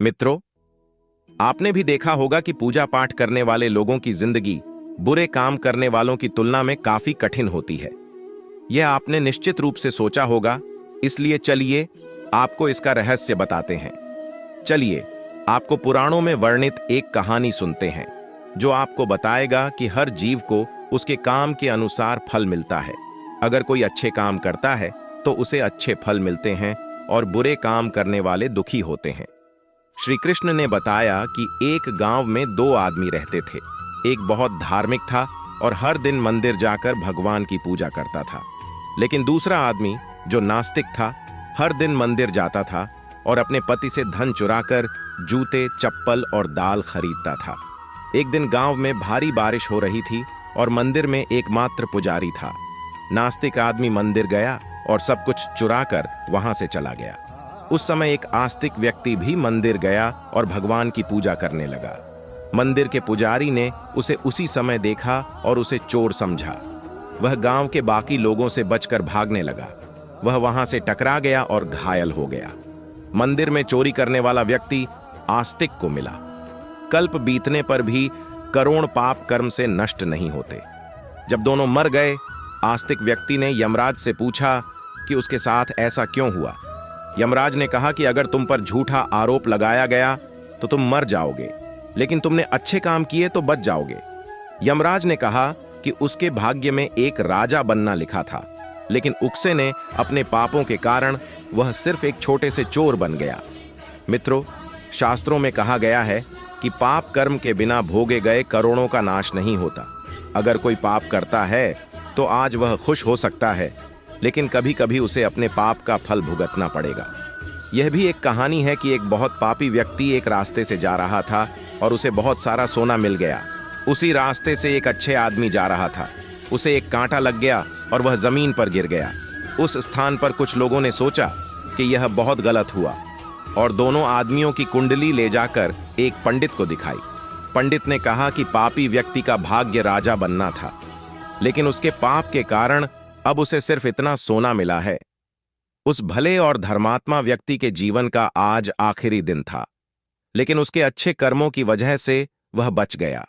मित्रों, आपने भी देखा होगा कि पूजा पाठ करने वाले लोगों की जिंदगी बुरे काम करने वालों की तुलना में काफी कठिन होती है। यह आपने निश्चित रूप से सोचा होगा, इसलिए चलिए आपको इसका रहस्य बताते हैं। चलिए आपको पुराणों में वर्णित एक कहानी सुनते हैं जो आपको बताएगा कि हर जीव को उसके काम के अनुसार फल मिलता है। अगर कोई अच्छे काम करता है तो उसे अच्छे फल मिलते हैं और बुरे काम करने वाले दुखी होते हैं। श्री कृष्ण ने बताया कि एक गांव में दो आदमी रहते थे। एक बहुत धार्मिक था और हर दिन मंदिर जाकर भगवान की पूजा करता था, लेकिन दूसरा आदमी जो नास्तिक था हर दिन मंदिर जाता था और अपने पति से धन चुराकर जूते, चप्पल और दाल खरीदता था। एक दिन गांव में भारी बारिश हो रही थी और मंदिर में एकमात्र पुजारी था। नास्तिक आदमी मंदिर गया और सब कुछ चुराकर वहां से चला गया। उस समय एक आस्तिक व्यक्ति भी मंदिर गया और भगवान की पूजा करने लगा। मंदिर के पुजारी ने उसे उसी समय देखा और उसे चोर समझा। वह गांव के बाकी लोगों से बचकर भागने लगा। वह वहां से टकरा गया और घायल हो गया। मंदिर में चोरी करने वाला व्यक्ति आस्तिक को मिला। कल्प बीतने पर भी करोड़ पाप कर्म से नष्ट नहीं होते। जब दोनों मर गए, आस्तिक व्यक्ति ने यमराज से पूछा कि उसके साथ ऐसा क्यों हुआ। यमराज ने कहा कि अगर तुम पर झूठा आरोप लगाया गया तो तुम मर जाओगे, लेकिन तुमने अच्छे काम किए तो बच जाओगे। यमराज ने कहा कि उसके भाग्य में एक राजा बनना लिखा था, लेकिन उकसे ने अपने पापों के कारण वह सिर्फ एक छोटे से चोर बन गया। मित्रों, शास्त्रों में कहा गया है कि पाप कर्म के बिना भोगे गए करोड़ों का नाश नहीं होता। अगर कोई पाप करता है तो आज वह खुश हो सकता है, लेकिन कभी कभी उसे अपने पाप का फल भुगतना पड़ेगा। यह भी एक कहानी है कि एक बहुत पापी व्यक्ति एक रास्ते से जा रहा था और उसे बहुत सारा सोना मिल गया। उसी रास्ते से एक अच्छे आदमी जा रहा था। उसे एक कांटा लग गया और वह जमीन पर गिर गया। उस स्थान पर कुछ लोगों ने सोचा कि यह बहुत गलत हुआ और दोनों आदमियों की कुंडली ले जाकर एक पंडित को दिखाई। पंडित ने कहा कि पापी व्यक्ति का भाग्य राजा बनना था, लेकिन उसके पाप के कारण अब उसे सिर्फ इतना सोना मिला है। उस भले और धर्मात्मा व्यक्ति के जीवन का आज आखिरी दिन था, लेकिन उसके अच्छे कर्मों की वजह से वह बच गया।